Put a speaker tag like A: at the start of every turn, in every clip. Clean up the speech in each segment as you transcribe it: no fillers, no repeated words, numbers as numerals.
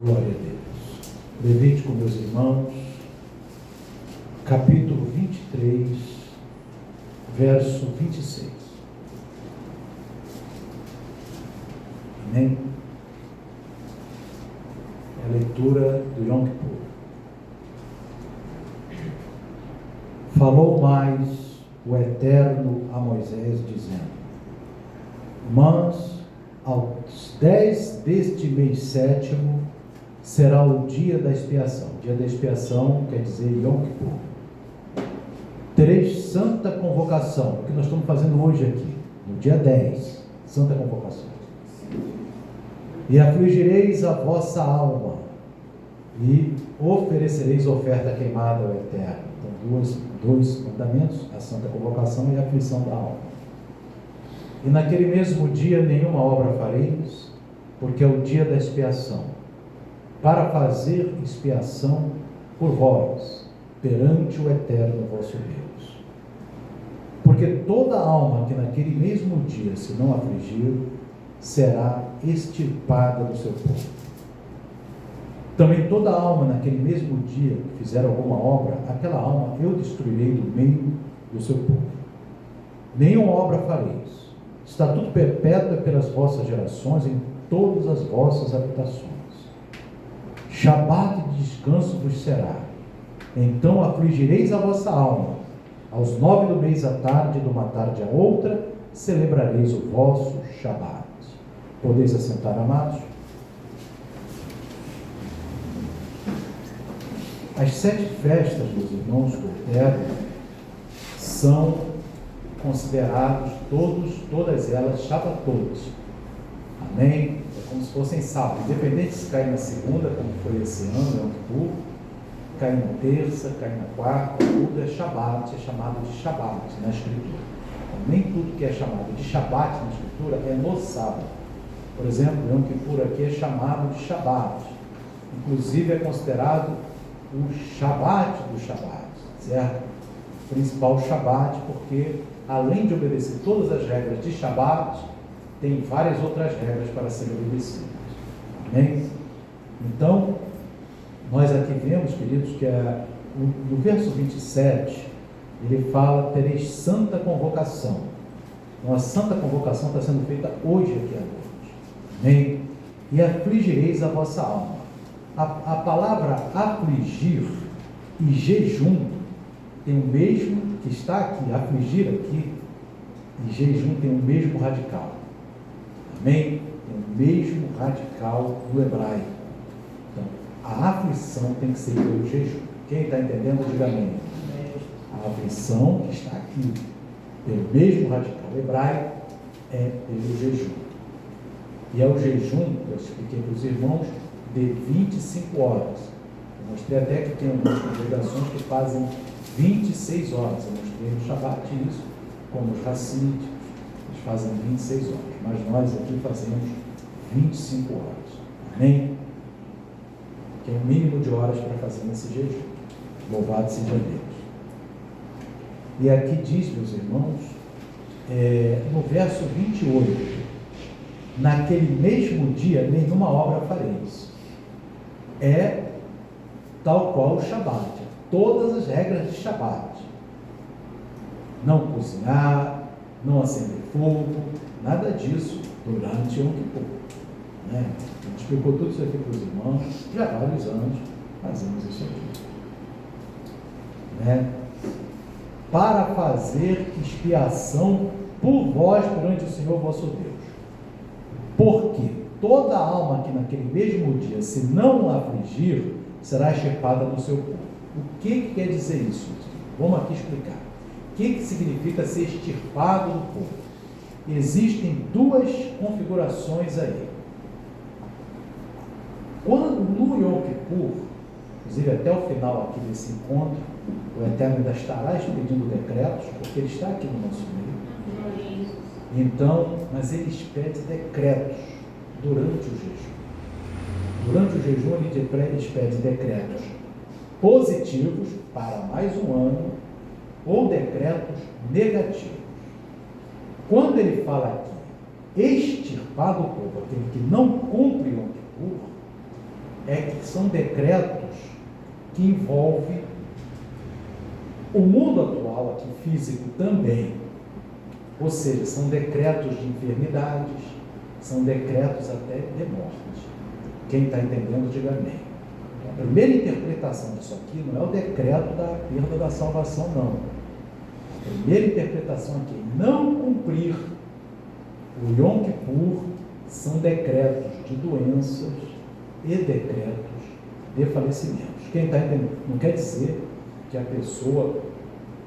A: Glória a Deus. Levítico, meus irmãos, capítulo 23, verso 26. Amém? É a leitura do Yom Kippur. Falou mais o Eterno a Moisés, dizendo: Mas aos 10 deste mês sétimo será o dia da expiação. Dia da expiação quer dizer Yom Kippur. Tereis santa convocação, o que nós estamos fazendo hoje aqui, no dia 10, santa convocação. E afligireis a vossa alma, e oferecereis oferta queimada ao Eterno. Então, dois mandamentos, a santa convocação e a aflição da alma. E naquele mesmo dia nenhuma obra fareis, porque é o dia da expiação, para fazer expiação por vós, perante o Eterno vosso Deus. Porque toda alma que naquele mesmo dia se não afligir, será extirpada do seu povo. Também toda alma naquele mesmo dia que fizer alguma obra, aquela alma eu destruirei do meio do seu povo. Nenhuma obra fareis. Estatuto perpétuo pelas vossas gerações em todas as vossas habitações. Shabat de descanso vos será. Então afligireis a vossa alma. Aos 9 do mês à tarde, de uma tarde a outra, celebrareis o vosso Shabat. Podeis assentar, amados? As 7 festas, meus irmãos, do Eterno, são considerados todas elas Shabbatot. Amém? É como se fossem sábado. Independente se cai na segunda, como foi esse ano, Yom Kippur, cai na terça, cai na quarta, tudo é Shabbat, é chamado de Shabbat na Escritura. Então, nem tudo que é chamado de Shabbat na Escritura é no sábado. Por exemplo, Yom Kippur aqui é chamado de Shabbat. Inclusive é considerado o Shabbat do Shabbat, certo? O principal Shabbat, porque além de obedecer todas as regras de Shabbat, tem várias outras regras para serem obedecidas. Amém? Então, nós aqui vemos, queridos, que no verso 27, ele fala: tereis santa convocação. Então, a santa convocação está sendo feita hoje aqui à noite. Amém? E afligireis a vossa alma. A palavra afligir e jejum tem o mesmo, que está aqui, afligir aqui, e jejum tem o mesmo radical. Amém? Tem o mesmo radical do hebraico. Então, a aflição tem que ser pelo jejum. Quem está entendendo, diga amém. A aflição que está aqui, pelo mesmo radical hebraico, é pelo jejum. E é o jejum, eu expliquei para os irmãos, de 25 horas. Eu mostrei até que tem algumas congregações que fazem 26 horas. Eu mostrei no Shabbat isso, como os racídicos, eles fazem 26 horas. Mas nós aqui fazemos 25 horas. Amém? Que é o mínimo de horas para fazer esse jejum. Louvado seja Deus. E aqui diz, meus irmãos, no verso 28, naquele mesmo dia nenhuma obra fareis. É tal qual o Shabat, todas as regras de Shabat. Não cozinhar, não acender fogo, nada disso durante Yom Kippur. A gente explicou tudo isso aqui para os irmãos, já há vários anos fazemos isso aqui. Para fazer expiação por vós perante o Senhor vosso Deus. Porque toda alma que naquele mesmo dia se não afligir, será extirpada do seu povo. O que quer dizer isso? Vamos aqui explicar. O que significa ser extirpado do povo? Existem 2 configurações aí. Quando no Yom Kippur, inclusive até o final aqui desse encontro, o Eterno ainda estará expedindo decretos, porque ele está aqui no nosso meio. Então, mas ele expede decretos durante o jejum. Durante o jejum ele expede decretos positivos para mais um ano ou decretos negativos. Quando ele fala aqui, extirpado o povo, aquele que não cumpre Yom Kippur, é que são decretos que envolvem o mundo atual, aqui físico também. Ou seja, são decretos de enfermidades, são decretos até de morte. Quem está entendendo, diga amém. A primeira interpretação disso aqui não é o decreto da perda da salvação, não. A primeira interpretação aqui é não cumprir o Yom Kippur são decretos de doenças e decretos de falecimentos. Quem está entendendo? Não quer dizer que a pessoa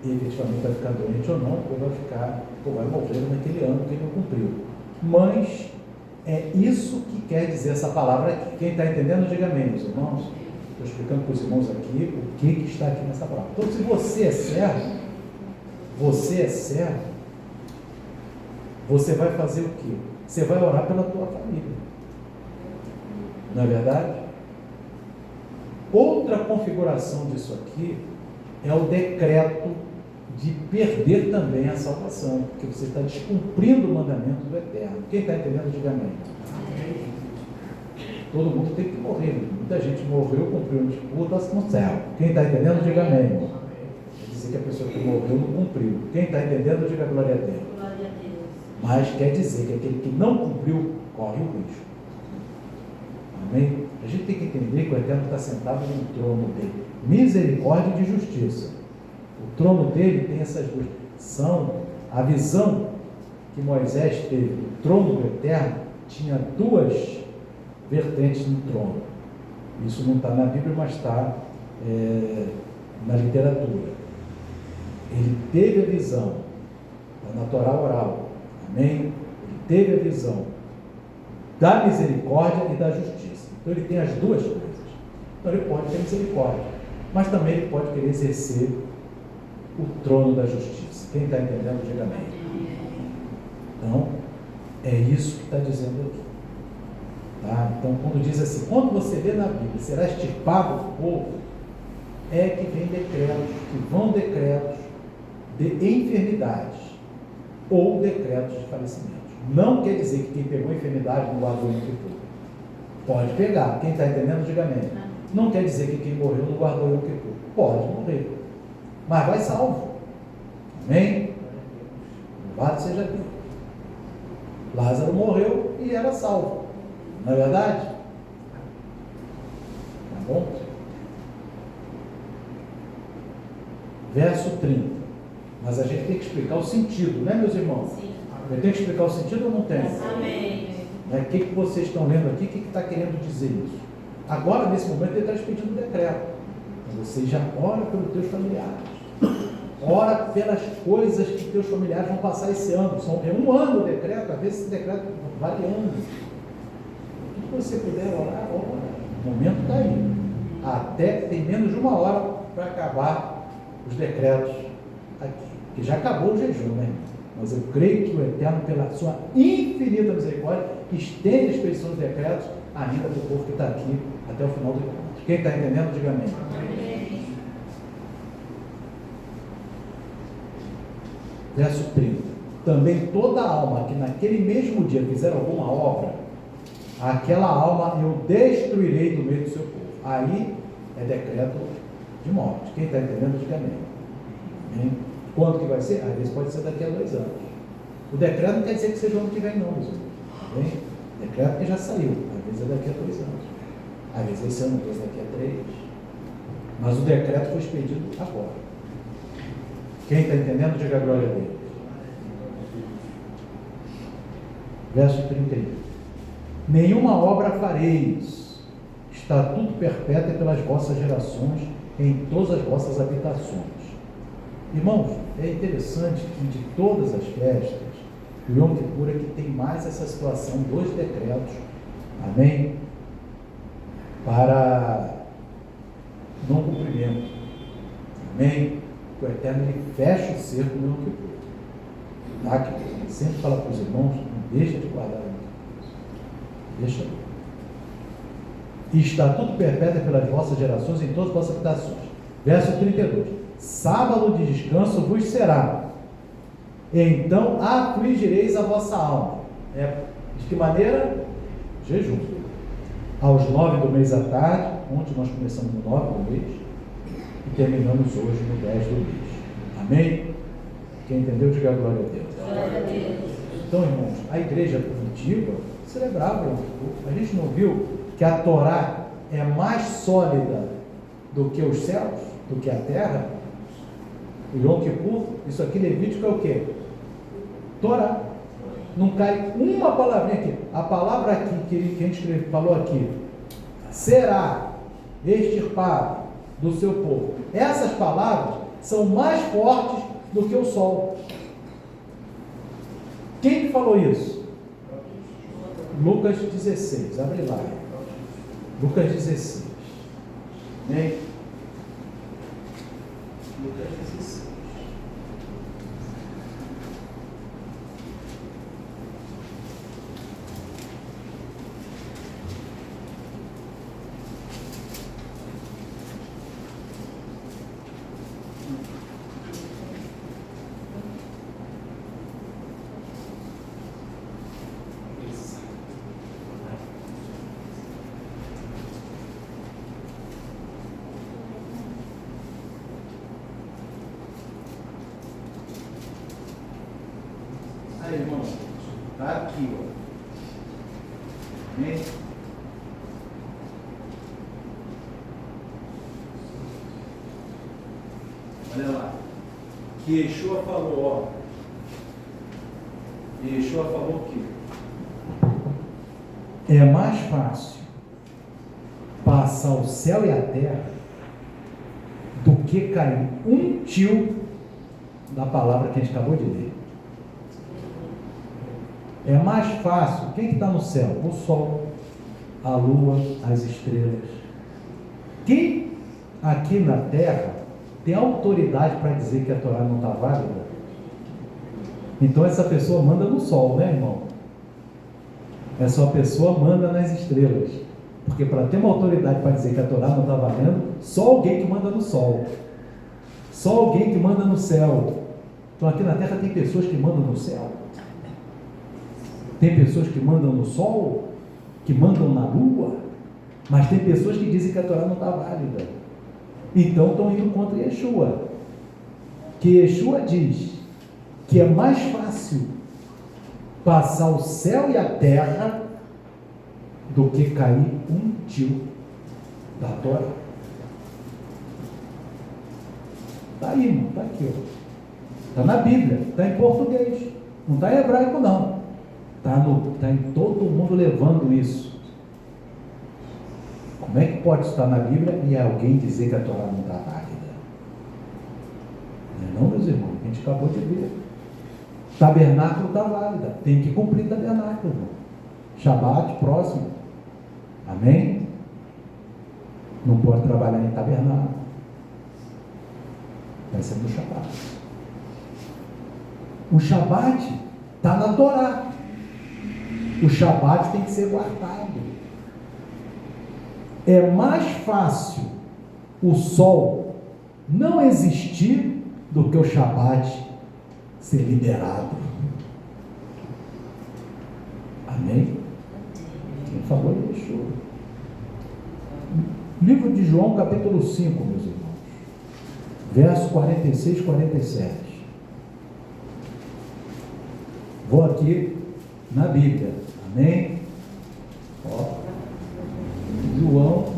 A: efetivamente vai ficar doente ou não, ou vai morrer naquele ano que ele não cumpriu. Mas é isso que quer dizer essa palavra aqui. Quem está entendendo, diga amém, meus irmãos. Estou explicando para os irmãos aqui o que está aqui nessa palavra. Então, se você é servo, você vai fazer o quê? Você vai orar pela tua família. Não é verdade? Outra configuração disso aqui é o decreto de perder também a salvação, porque você está descumprindo o mandamento do Eterno. Quem está entendendo, diga amém. Todo mundo tem que morrer. Muita gente morreu, cumpriu o Kippur, está no céu. Quem está entendendo, diga amém. Quer dizer que a pessoa que morreu não cumpriu. Quem está entendendo, diga glória a Deus. Mas quer dizer que aquele que não cumpriu corre o risco. Amém? A gente tem que entender que o Eterno está sentado no trono dele. Misericórdia e de justiça. O trono dele tem essas duas. São a visão que Moisés teve. O trono do Eterno tinha duas vertentes no trono. Isso não está na Bíblia, mas está na literatura. Ele teve a visão da Torá oral. Amém? Ele teve a visão da misericórdia e da justiça. Então ele tem as duas coisas. Então ele pode ter misericórdia, mas também ele pode querer exercer o trono da justiça. Quem está entendendo, diga amém. Então, é isso que está dizendo aqui. Tá? Então, quando diz assim, quando você lê na Bíblia, será extirpado o povo, é que vem decretos, que vão decretos de enfermidades ou decretos de falecimento. Não quer dizer que quem pegou enfermidade não guardou o Yom Kippur. Pode pegar. Quem está entendendo, diga amém. Não quer dizer que quem morreu não guardou o Yom Kippur. Pode morrer. Mas vai salvo. Amém? Louvado seja Deus. Lázaro morreu e era salvo. Não é verdade? Tá bom? Verso 30. Mas a gente tem que explicar o sentido, né, meus irmãos? Sim. Eu tenho que explicar o sentido ou não tem?
B: Amém.
A: O que vocês estão lendo aqui? O que está querendo dizer isso? Agora, nesse momento, ele está expedindo um decreto. Então, você já ora pelos teus familiares. Ora pelas coisas que teus familiares vão passar esse ano. É um ano o decreto, às vezes esse decreto vai variando. O que você puder orar, ora. O momento está aí. Até tem menos de 1 hora para acabar os decretos aqui. Porque já acabou o jejum, né? Mas eu creio que o Eterno, pela sua infinita misericórdia, estende a expedição dos decretos ainda para o povo que está aqui até o final do encontro. Quem está entendendo, diga amém. Amém. Verso 30. Também toda alma que naquele mesmo dia fizer alguma obra, aquela alma eu destruirei do meio do seu povo. Aí é decreto de morte. Quem está entendendo, diga amém. Amém. Quando que vai ser? Às vezes pode ser daqui a 2 anos. O decreto não quer dizer que seja o ano que vem, não, meus irmãos. Bem? O decreto que já saiu. Às vezes é daqui a 2 anos. Às vezes esse ano, às vezes daqui a 3. Mas o decreto foi expedido agora. Quem está entendendo, diga glória a Deus. Verso 31. Nenhuma obra fareis, estatuto perpétuo pelas vossas gerações, em todas as vossas habitações. Irmãos, é interessante que de todas as festas, o Yom Kippur é que tem mais essa situação dos decretos, amém? Para não cumprimento, amém? O Eterno ele fecha o cerco do Yom Kippur. Tá? Que sempre fala para os irmãos, não deixa de guardar o Yom Kippur. Deixa. E estatuto perpétuo pelas vossas gerações em todas as vossas habitações. Verso 32. Sábado de descanso vos será, então afligireis a vossa alma. De que maneira? Jejum. aos 9 do mês à tarde. Ontem nós começamos no 9 do mês e terminamos hoje no 10 do mês. Amém? Quem entendeu, diga glória a Deus.
B: Glória a Deus.
A: Então, irmãos, a igreja primitiva celebrava o Yom Kippur. A gente não viu que a Torá é mais sólida do que os céus, do que a terra? O Yom Kippur, isso aqui Levítico é o quê? Torá. Não cai uma palavrinha aqui. A palavra aqui que a gente falou aqui, será extirpado do seu povo. Essas palavras são mais fortes do que o sol. Quem que falou isso? Lucas 16, abre lá. Lucas 16. Né? Lucas 16. Aí, irmão, está aqui, ó. Amém? Olha lá. Que Yeshua falou, ó. Yeshua falou que é mais fácil passar o céu e a terra do que cair um tio da palavra que a gente acabou de ler. É mais fácil. Quem está no céu? O sol, a lua, as estrelas. Quem aqui na terra tem autoridade para dizer que a Torá não está válida? Então essa pessoa manda no sol, né, irmão? Essa pessoa manda nas estrelas. Porque para ter uma autoridade para dizer que a Torá não está valendo, só alguém que manda no sol. Só alguém que manda no céu. Então aqui na terra tem pessoas que mandam no céu. Tem pessoas que mandam no sol, que mandam na lua, mas tem pessoas que dizem que a Torá não está válida. Então estão indo contra Yeshua. Que Yeshua diz que é mais fácil passar o céu e a terra do que cair um tio da Torá. Está aí, irmão, está aqui. Está na Bíblia, está em português, não está em hebraico não. Está em todo mundo levando isso. Como é que pode estar na Bíblia e alguém dizer que a Torá não está válida? Não, meus irmãos, a gente acabou de ver. Tabernáculo está válida, tem que cumprir tabernáculo, irmão. Shabat próximo, amém? Não pode trabalhar em tabernáculo, vai ser no Shabat. O Shabat está na Torá. O Shabat tem que ser guardado. É mais fácil o sol não existir do que o Shabat ser liberado. Amém? Quem falou isso? Livro de João, capítulo 5, meus irmãos. Verso 46 e 47. Vou aqui na Bíblia. Amém? Ó, João.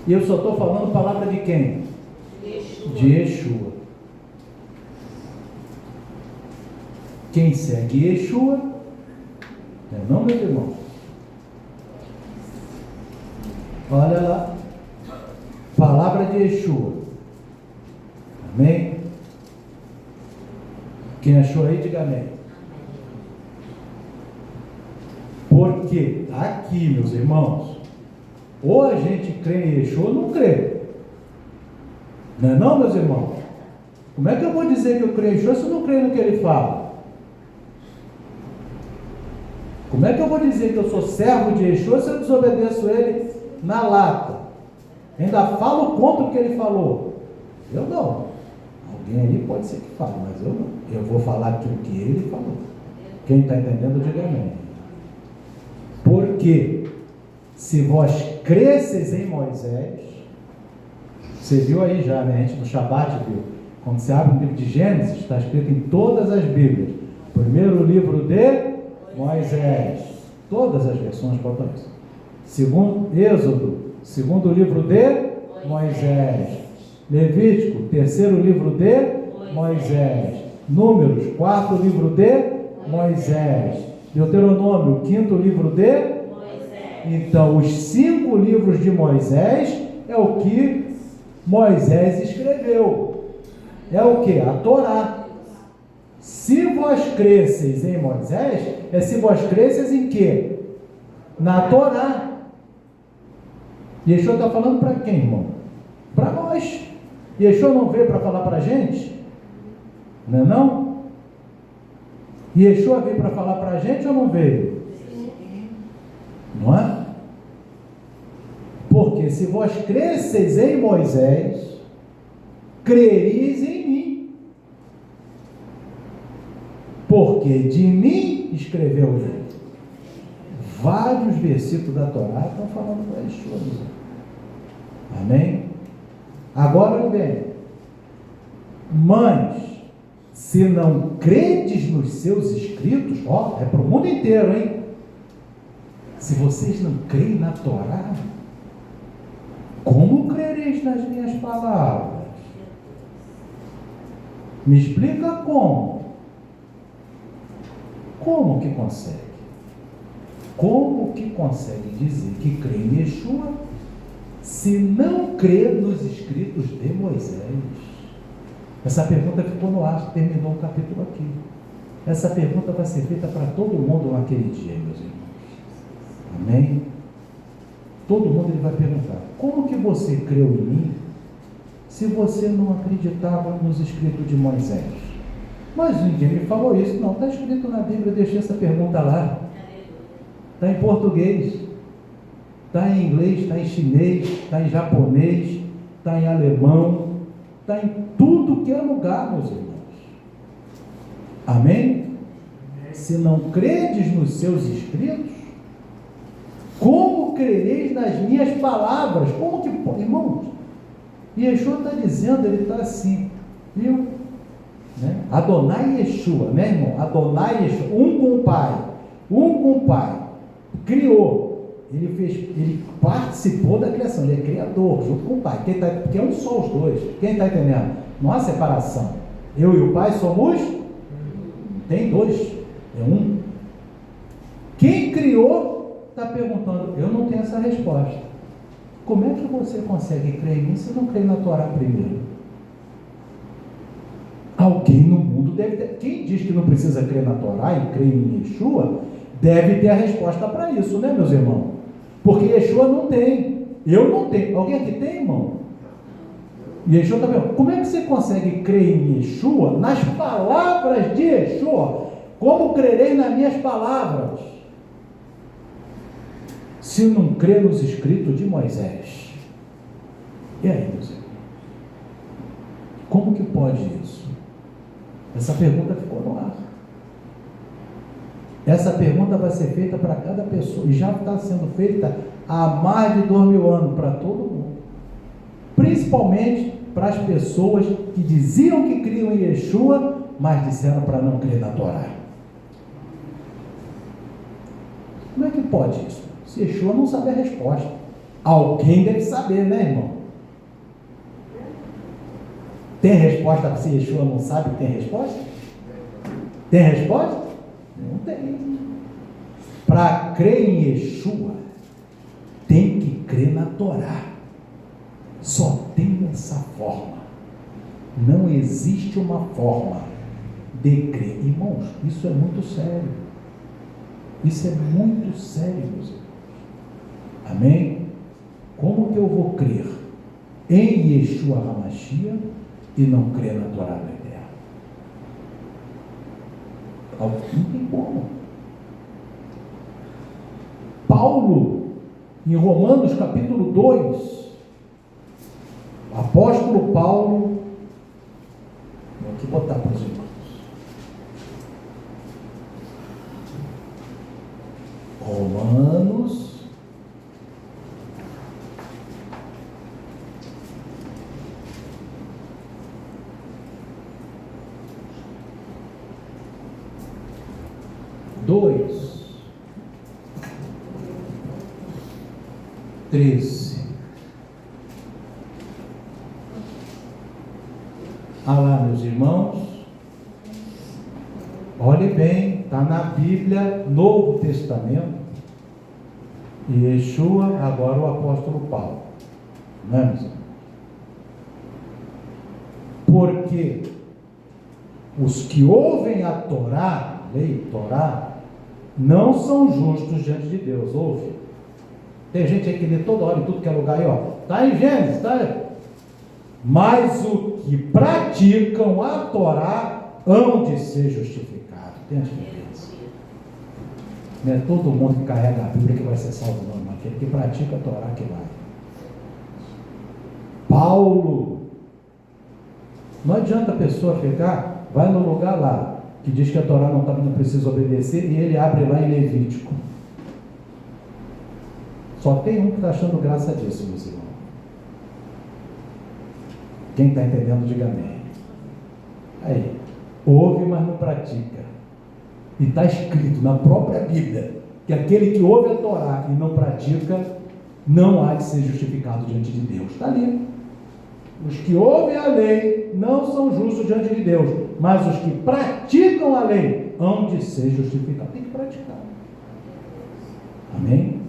A: E eu só estou falando palavra de quem? De Yeshua. Quem segue Yeshua, não, meus irmãos? Olha lá, palavra de Yeshua. Amém? Quem achou aí, diga amém. Porque aqui, meus irmãos, ou a gente crê em Yeshua ou não crê. Não é não, meus irmãos? Como é que eu vou dizer que eu creio em Yeshua se eu não creio no que ele fala? Como é que eu vou dizer que eu sou servo de Yeshua se eu desobedeço ele na lata? Ainda falo contra o que ele falou. Eu não. Alguém ali pode ser que fale, mas eu não. Eu vou falar aquilo que ele falou. Quem está entendendo, diga amém. Porque se vós cresceis em Moisés, você viu aí já, né? A gente no Shabat viu. Quando você abre o livro de Gênesis, está escrito em todas as Bíblias. Primeiro livro de Moisés. Todas as versões botam isso. Segundo Êxodo, segundo livro de Moisés. Levítico, terceiro livro de Moisés. Números, quarto livro de Moisés. Deuteronômio, quinto livro de Moisés. Então, os 5 livros de Moisés é o que Moisés escreveu. É o que? A Torá. Se vós cresceis em Moisés, é se vós cresceis em quê? Na Torá. Yeshua está falando para quem, irmão? Para nós. Yeshua não veio para falar para a gente? Não é não? Yeshua veio para falar para a gente ou não veio? Não é? Porque se vós cresceis em Moisés, crereis em mim. Porque de mim escreveu ele. Vários versículos da Torá estão falando para Yeshua. Amém? Agora, bem, mas se não credes nos seus escritos, ó, é para o mundo inteiro, hein? Se vocês não creem na Torá, como crereis nas minhas palavras? Me explica como. Como que consegue? Como que consegue dizer que crê em Yeshua se não crê nos escritos de Moisés? Essa pergunta ficou no ar, terminou o capítulo aqui. Essa pergunta vai ser feita para todo mundo naquele dia, meus irmãos. Amém? Todo mundo ele vai perguntar: como que você creu em mim se você não acreditava nos escritos de Moisés? Mas ninguém me falou isso. Não, está escrito na Bíblia, eu deixei essa pergunta lá. Está em português, está em inglês, está em chinês, está em japonês, está em alemão, está em tudo que é lugar, meus irmãos. Amém? Se não credes nos seus escritos, como crereis nas minhas palavras? Como que pode, irmãos? E Yeshua está dizendo, ele está assim, viu? Né? Adonai Yeshua, né, irmão? Adonai Yeshua, um com o Pai, criou, ele participou da criação, ele é criador, junto com o Pai, porque é um só os dois. Quem está entendendo? Não há separação. Eu e o Pai somos, tem dois, é um. Quem criou está perguntando, eu não tenho essa resposta. Como é que você consegue crer em mim se não crê na Torá primeiro? Alguém no mundo deve ter. Quem diz que não precisa crer na Torá e crer em Yeshua, deve ter a resposta para isso, né, meus irmãos? Porque Yeshua não tem, eu não tenho. Alguém aqui tem, irmão? E Yeshua está perguntando, como é que você consegue crer em Yeshua, nas palavras de Yeshua? Como crerei nas minhas palavras, se não crer nos escritos de Moisés? E aí, meus irmãos? Como que pode isso? Essa pergunta ficou no ar. Essa pergunta vai ser feita para cada pessoa, e já está sendo feita há mais de 2000 anos para todo mundo, principalmente para as pessoas que diziam que criam em Yeshua, mas disseram para não crer na Torá. Como é que pode isso? Se Yeshua não sabe a resposta, alguém deve saber, né, irmão? Tem resposta? Se Yeshua não sabe, tem resposta? Tem resposta? Não tem. Para crer em Yeshua, tem que crer na Torá. Só tem essa forma. Não existe uma forma de crer. Irmãos, isso é muito sério. Isso é muito sério, meus irmãos. Amém? Como que eu vou crer em Yeshua HaMashiach e não crer na Torá da Terra? Não tem como. Paulo, em Romanos capítulo 2, Apóstolo Paulo, vou aqui botar para os irmãos. Romanos, dois, 13. Ah lá, meus irmãos, olhe bem, está na Bíblia, Novo Testamento, e Yeshua, agora o apóstolo Paulo, não é, meus irmãos? Porque os que ouvem a Torá, lei, Torá, não são justos diante de Deus. Ouve. Tem gente aí que lê toda hora em tudo que é lugar aí, ó. Está em Gênesis, está aí. Mas o que praticam a Torá hão de ser justificados. Tem a diferença. Não é todo mundo que carrega a Bíblia que vai ser salvo, não. Mas aquele que pratica a Torá que vai. Paulo. Não adianta a pessoa ficar, vai no lugar lá, que diz que a Torá não precisa obedecer, e ele abre lá em Levítico. Só tem um que está achando graça disso, meus irmãos. Quem está entendendo, diga amém. Aí, ouve, mas não pratica. E está escrito na própria Bíblia que aquele que ouve a Torá e não pratica, não há de ser justificado diante de Deus. Está ali. Os que ouvem a lei não são justos diante de Deus, mas os que praticam a lei hão de ser justificados. Tem que praticar. Amém?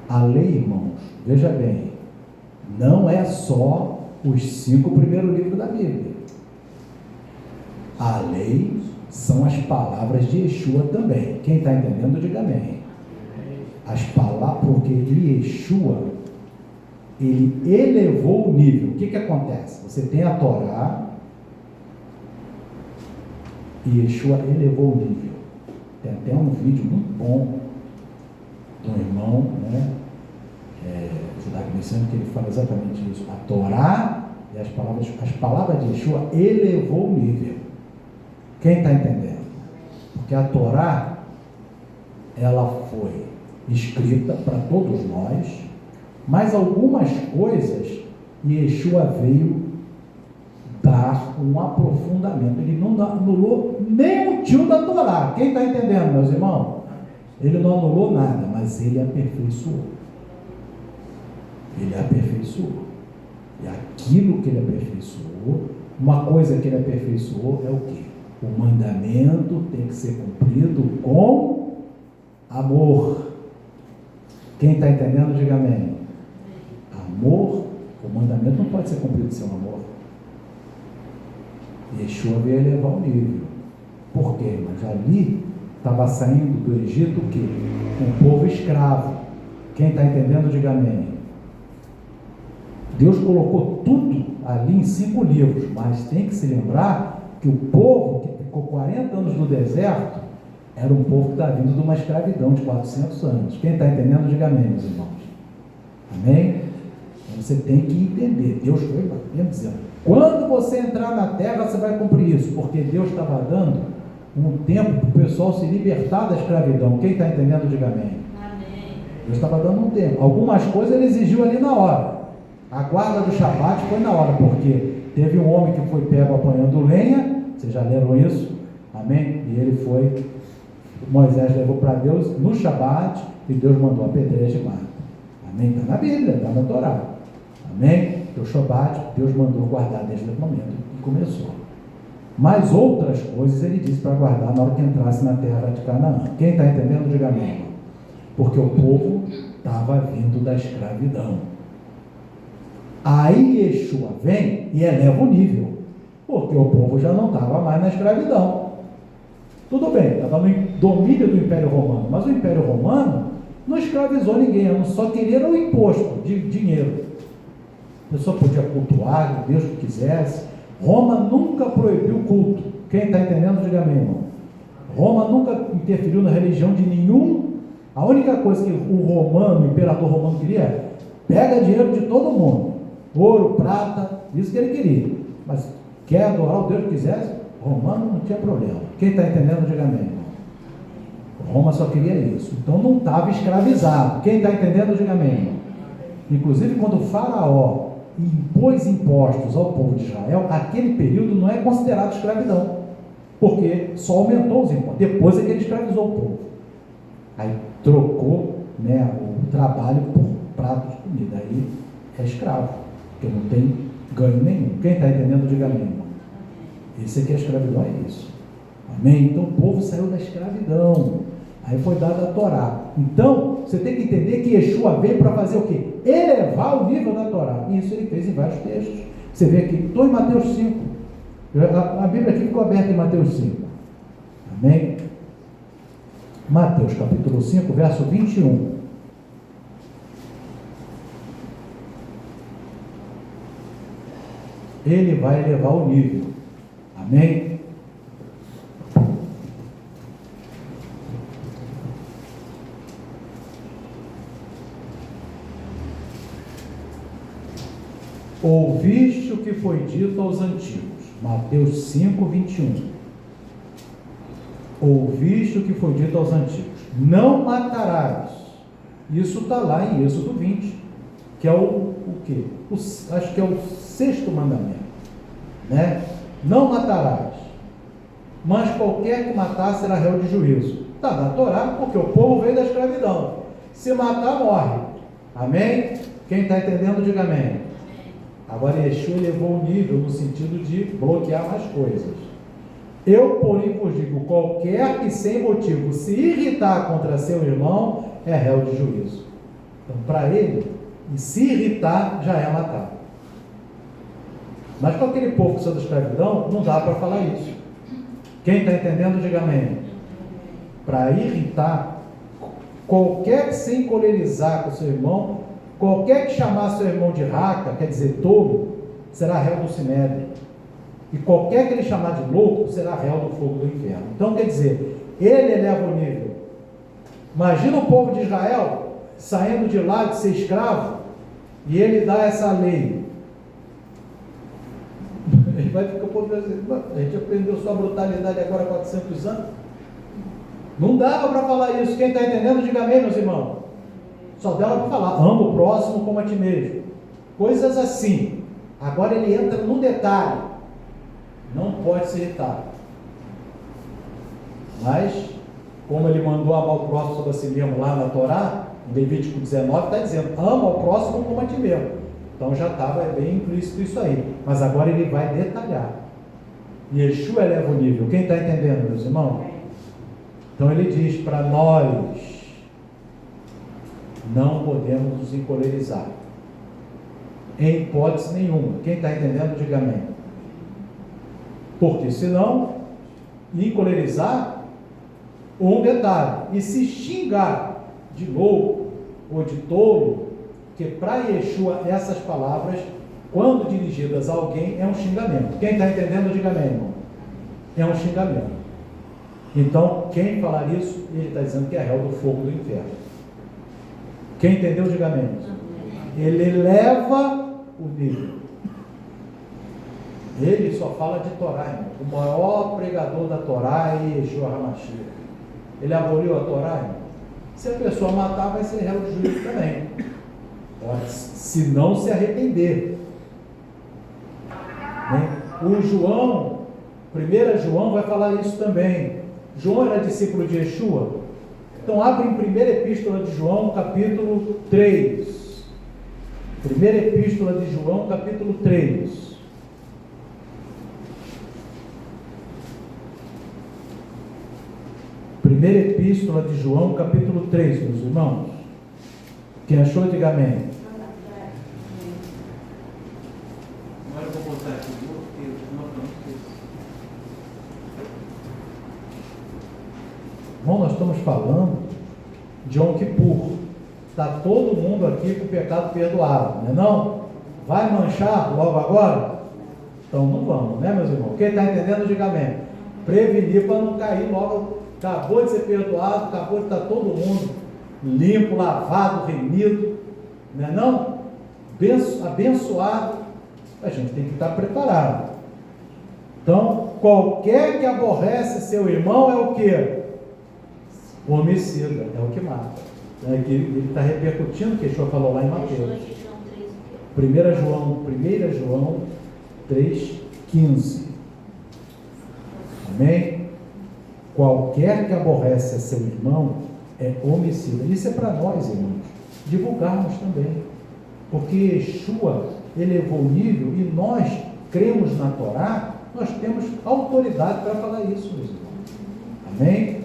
A: A lei, irmãos, veja bem, não é só os 5 primeiros livros da Bíblia. A lei são as palavras de Yeshua também. Quem está entendendo, diga amém. As palavras, porque Yeshua, ele elevou o nível. O que acontece? Você tem a Torá e Yeshua elevou o nível. Tem até um vídeo muito bom de um irmão, né? Judaico-messiânico, que ele fala exatamente isso. A Torá e as palavras de Yeshua elevou o nível. Quem está entendendo? Porque a Torá, ela foi escrita para todos nós, mas algumas coisas Yeshua veio dar um aprofundamento. Ele não anulou nem um tio da Torá. Quem está entendendo, meus irmãos? Ele não anulou nada, mas ele aperfeiçoou. Ele aperfeiçoou. E aquilo que ele aperfeiçoou, uma coisa que ele aperfeiçoou é o quê? O mandamento tem que ser cumprido com amor. Quem está entendendo, diga amém. Amor, o mandamento não pode ser cumprido sem amor. Yeshua veio elevar o nível. Por quê? Mas ali estava saindo do Egito o quê? Um povo escravo. Quem está entendendo, diga amém. Deus colocou tudo ali em 5 livros, mas tem que se lembrar que o povo que ficou 40 anos no deserto era um povo que está vindo de uma escravidão de 400 anos. Quem está entendendo, diga amém, meus irmãos. Amém? Então você tem que entender. Deus foi batendo, dizendo, quando você entrar na terra, você vai cumprir isso, porque Deus estava dando um tempo para o pessoal se libertar da escravidão. Quem está entendendo, diga amém. Amém. Deus estava dando um tempo. Algumas coisas ele exigiu ali na hora. A guarda do Shabat foi na hora, porque teve um homem que foi pego apanhando lenha, vocês já leram isso? Amém? E ele foi, Moisés levou para Deus no Shabat, e Deus mandou apedrejar de mata. Amém? Está na Bíblia, está na Torá. Amém? O Shabat, Deus mandou guardar desde o momento que começou. Mas outras coisas ele disse para guardar na hora que entrasse na terra de Canaã. Quem está entendendo, diga amém. Porque o povo estava vindo da escravidão. Aí Yeshua vem e eleva o nível, porque o povo já não estava mais na escravidão. Tudo bem, estava no domínio do Império Romano, mas o Império Romano não escravizou ninguém, só queria o imposto de dinheiro. A pessoa podia cultuar, Deus que quisesse. Roma nunca proibiu o culto. Quem está entendendo, diga amém, irmão. Roma nunca interferiu na religião de nenhum. A única coisa que o imperador romano queria é: pega dinheiro de todo mundo, ouro, prata, isso que ele queria. Mas quer adorar o Deus que quisesse, romano não tinha problema. Quem está entendendo, diga amém, irmão. Roma só queria isso. Então não estava escravizado. Quem está entendendo, diga amém, irmão. Inclusive, quando o faraó impôs impostos ao povo de Israel, aquele período não é considerado escravidão, porque só aumentou os impostos. Depois é que ele escravizou o povo. Aí trocou, né, o trabalho por prato de comida. Aí é escravo, porque não tem ganho nenhum. Quem está entendendo, diga amém, irmão. Esse aqui é escravidão, é isso. Amém? Então o povo saiu da escravidão. Aí foi dada a Torá. Então, você tem que entender que Yeshua veio para fazer o quê? Elevar o nível da Torá. E isso ele fez em vários textos. Você vê aqui, estou em Mateus 5. A Bíblia aqui ficou aberta em Mateus 5. Amém? Mateus capítulo 5, verso 21. Ele vai elevar o nível. Amém? Ouviste o que foi dito aos antigos. Mateus 5, 21. Ouviste o que foi dito aos antigos. Não matarás. Isso está lá em Êxodo 20, que é o quê? Acho que é o 6º mandamento, né? Não matarás, mas qualquer que matar será réu de juízo. Está na Torá, porque o povo veio da escravidão. Se matar, morre. Amém? Quem está entendendo, diga amém. Agora Yeshua elevou o nível no sentido de bloquear mais coisas. Eu, porém, vos digo, qualquer que sem motivo se irritar contra seu irmão é réu de juízo. Então, para ele, se irritar já é matar. Mas com aquele povo que saiu da escravidão, não dá para falar isso. Quem está entendendo, diga amém. Para irritar, qualquer que se encolerizar com seu irmão, qualquer que chamar seu irmão de raca, quer dizer tolo, será réu do sinédrio. E qualquer que ele chamar de louco, será réu do fogo do inferno. Então, quer dizer, ele eleva o nível. Imagina o povo de Israel saindo de lá de ser escravo, e ele dá essa lei. Ele vai ficar, o povo vai dizer, a gente aprendeu sua brutalidade agora há 400 anos. Não dava para falar isso. Quem está entendendo, diga amém, meus irmãos. Só dela para falar, ama o próximo como a ti mesmo. Coisas assim. Agora ele entra num detalhe. Não pode se irritar. Mas, como ele mandou amar o próximo sobre a si mesmo lá na Torá, em Levítico 19, está dizendo, ama o próximo como a ti mesmo. Então já estava bem implícito isso aí. Mas agora ele vai detalhar. Yeshua eleva o nível. Quem está entendendo, meus irmãos? Então ele diz para nós, não podemos nos encolerizar. Em hipótese nenhuma. Quem está entendendo, diga amém. Porque senão, encolerizar, um detalhe, e se xingar de louco ou de tolo, que para Yeshua essas palavras, quando dirigidas a alguém, é um xingamento. Quem está entendendo, diga amém, irmão. É um xingamento. Então, quem falar isso, ele está dizendo que é réu do fogo do inferno. Quem entendeu, diga amém. Ele eleva o nível. Ele só fala de Torá, irmão. O maior pregador da Torá é Yeshua HaMashiach. Ele aboliu a Torá, irmão. Se a pessoa matar, vai ser réu de juízo também. Se não se arrepender. O João, 1 João vai falar isso também. João era discípulo de Yeshua. Então abre em 1ª Epístola de João, capítulo 3. 1ª Epístola de João, capítulo 3. Primeira Epístola de João, capítulo 3, meus irmãos. Quem achou, diga amém.
B: Agora eu vou botar aqui,
A: Bom, nós estamos falando de Yom Kippur. Está todo mundo aqui com o pecado perdoado, não é não? Vai manchar logo agora? Então não vamos, né, meus irmãos? Quem está entendendo, diga amém. Prevenir para não cair logo. Acabou de ser perdoado, acabou de estar todo mundo limpo, lavado, remido, não é não? abençoado, a gente tem que estar preparado. Então, qualquer que aborrece seu irmão é o quê? Homicida, é o que mata. Ele está repercutindo o que Yeshua falou lá em Mateus. 1 João 3,15. Amém? Qualquer que aborrece a seu irmão é homicida. Isso é para nós, irmãos, divulgarmos também. Porque Yeshua elevou o nível e nós cremos na Torá, nós temos autoridade para falar isso, meus irmãos. Amém?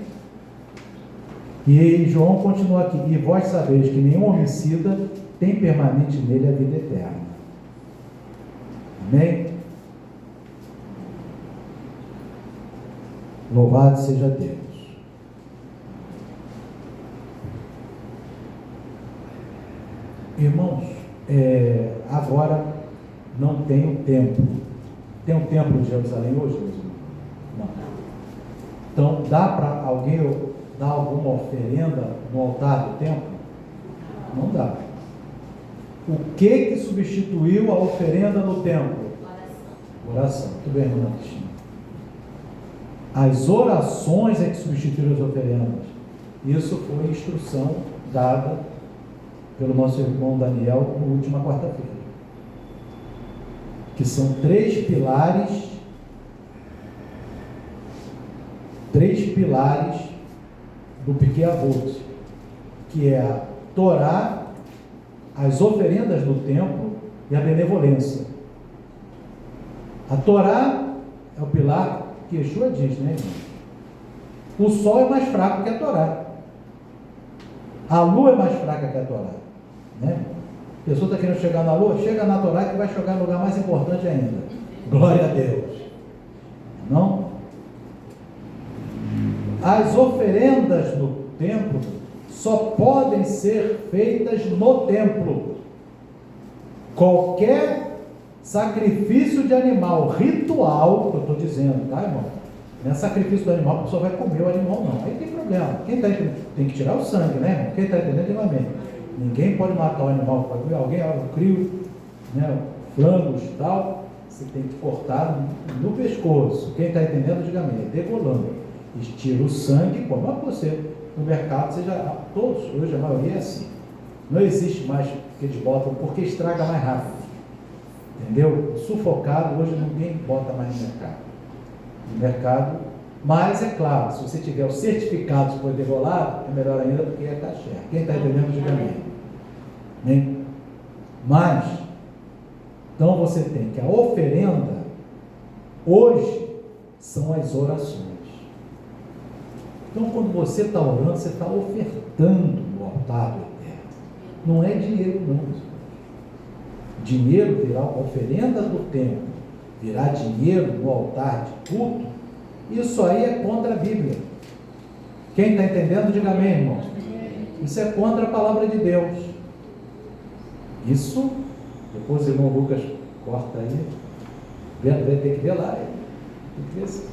A: E João continua aqui: e vós sabeis que nenhum homicida tem permanente nele a vida eterna. Amém? Louvado seja Deus. Irmãos, agora não tem o templo. Tem um templo de Jerusalém hoje, meus irmãos? Não. Então, dá para alguém dar alguma oferenda no altar do templo? Não dá. O que substituiu a oferenda no templo? Oração. Tudo bem, irmã Cristina? As orações é que substituíram as oferendas. Isso foi instrução dada pelo nosso irmão Daniel na última quarta-feira. Que são três pilares do Pirkei Avot, que é a Torá, as oferendas do templo e a benevolência. A Torá é o pilar que Yeshua diz, né, irmão? O sol é mais fraco que a Torá. A lua é mais fraca que a Torá, né? A pessoa está querendo chegar na lua, chega na Torá que vai chegar no lugar mais importante ainda. Glória a Deus. Não? As oferendas do templo só podem ser feitas no templo. Qualquer sacrifício de animal ritual, que eu estou dizendo, tá, irmão? Não é sacrifício do animal, a pessoa vai comer o animal, não. Aí tem problema. Quem está entendendo? Tem que tirar o sangue, né, irmão? Quem está entendendo, diga amém. Ninguém pode matar o animal, pode comer alguém, eu crio, né, frangos e tal, você tem que cortar no pescoço. Quem está entendendo, diga amém. É degolando. Tira o sangue e come. Mas você, no mercado, seja todos, hoje a maioria é assim. Não existe mais que eles botam, porque estraga mais rápido. Entendeu? Sufocado, hoje ninguém bota mais no mercado. No mercado, mas é claro, se você tiver o certificado de foi degolado, é melhor ainda porque é caché. Quem está entendendo, diga amém. Mas, então você tem que a oferenda, hoje, são as orações. Então, quando você está orando, você está ofertando no altar do Eterno. Não é dinheiro, não. Dinheiro virá oferenda do templo, virá dinheiro no altar de culto. Isso aí é contra a Bíblia. Quem está entendendo, diga amém, irmão. Isso é contra a palavra de Deus. Isso, depois o irmão Lucas corta aí. Vai ter que ver lá. Tem que ver assim.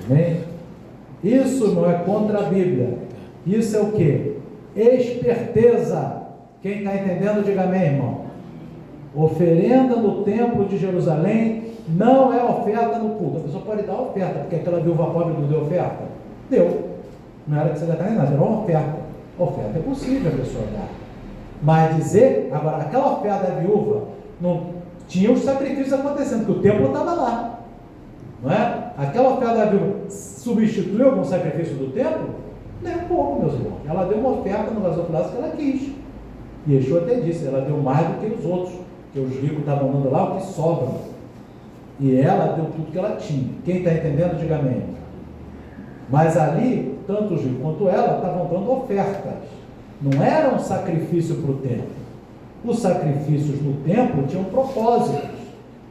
A: Amém? Isso não é contra a Bíblia. Isso é o que? Esperteza. Quem está entendendo, diga amém, irmão. Oferenda no templo de Jerusalém não é oferta no culto. A pessoa pode dar oferta, porque aquela viúva pobre não deu oferta. Deu. Não era que você ia nada, era uma oferta. Oferta é possível a pessoa dar. Mas dizer, agora, aquela oferta da viúva, não tinha os sacrifícios acontecendo, porque o templo estava lá. Não é? Aquela oferta da viúva substituiu algum sacrifício do templo? Nem um pouco, meus irmãos. Ela deu uma oferta no vasofilaço que ela quis. E Yeshua até disse, ela deu mais do que os outros, que os ricos estavam dando lá o que sobra. E ela deu tudo que ela tinha. Quem está entendendo, diga amém. Mas ali, tanto os ricos quanto ela estavam dando ofertas. Não era um sacrifício para o templo. Os sacrifícios no templo tinham propósitos.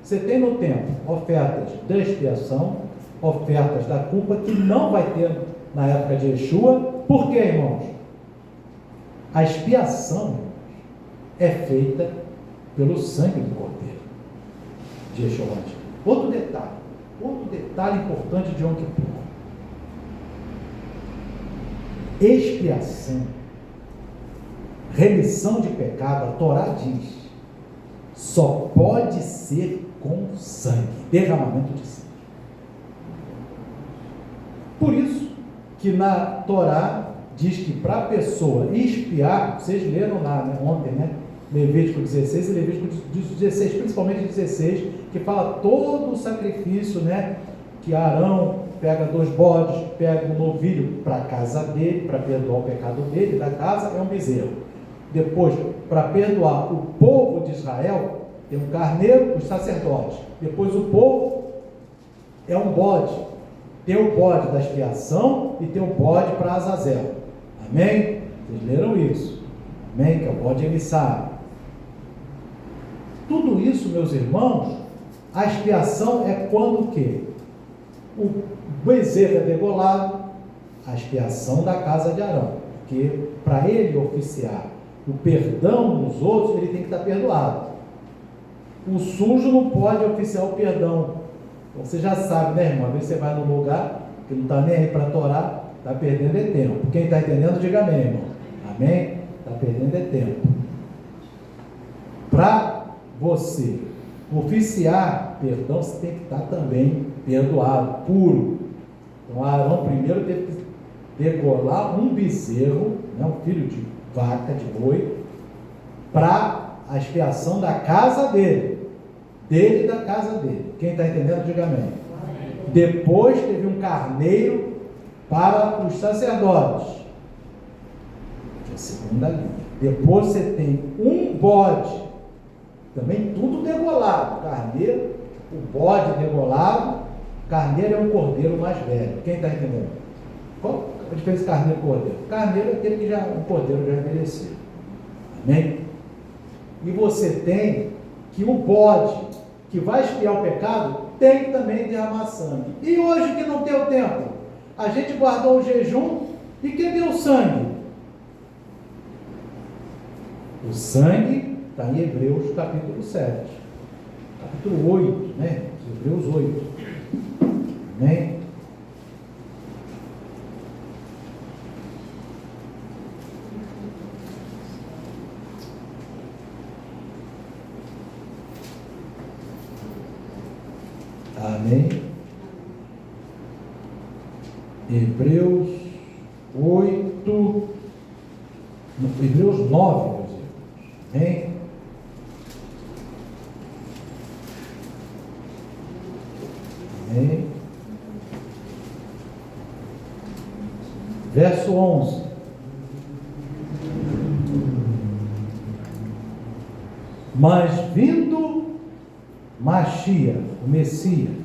A: Você tem no templo ofertas da expiação, ofertas da culpa, que não vai ter na época de Yeshua. Por quê, irmãos? A expiação é feita pelo sangue do Cordeiro de Yeshua. Outro detalhe importante de Yom Kippur. Expiação, remissão de pecado, a Torá diz só pode ser com sangue, derramamento de sangue. Por isso que na Torá diz que para a pessoa expiar, vocês leram lá, né, ontem, né? Levítico 16 e Levítico 16, principalmente 16, que fala todo o sacrifício, né? Que Arão pega 2 bodes, pega um novilho para a casa dele, para perdoar o pecado dele, da casa é um bezerro. Depois, para perdoar o povo de Israel, tem um carneiro, os sacerdotes. Depois o povo é um bode. Tem o bode da expiação e tem o bode para Azazel. Amém? Vocês leram isso? Amém? Que é o bode emissário. Tudo isso, meus irmãos, a expiação é quando o quê? O bezerro é degolado, a expiação da casa de Arão. Porque para ele oficiar o perdão dos outros, ele tem que estar perdoado. O sujo não pode oficiar o perdão. Então, você já sabe, né, irmão? Às vezes você vai num lugar que não está nem aí para torar, está perdendo é tempo. Quem está entendendo, diga amém, irmão. Amém? Está perdendo é tempo. Para você oficiar perdão, você tem que estar também perdoado, puro. Então, Arão primeiro teve que degolar um bezerro, né, um filho de vaca, de boi, para a expiação da casa dele e da casa dele. Quem está entendendo, diga amém. Depois teve um carneiro para os sacerdotes, que é a segunda linha. Depois você tem um bode, também tudo degolado, carneiro, o bode degolado. Carneiro é um cordeiro mais velho. Quem está entendendo? Qual a diferença de carneiro e cordeiro? Carneiro é aquele que já um cordeiro já envelheceu. Amém? E você tem que o bode que vai expiar o pecado tem que também derramar sangue. E hoje que não tem o tempo, a gente guardou o jejum e cadê o sangue? O sangue está em Hebreus capítulo 7, capítulo 8, né? Hebreus 8. Amém? Amém? Hebreus 8, Hebreus 9, meus irmãos. Amém? Amém? Verso 11. Mas vindo Machia, o Messias,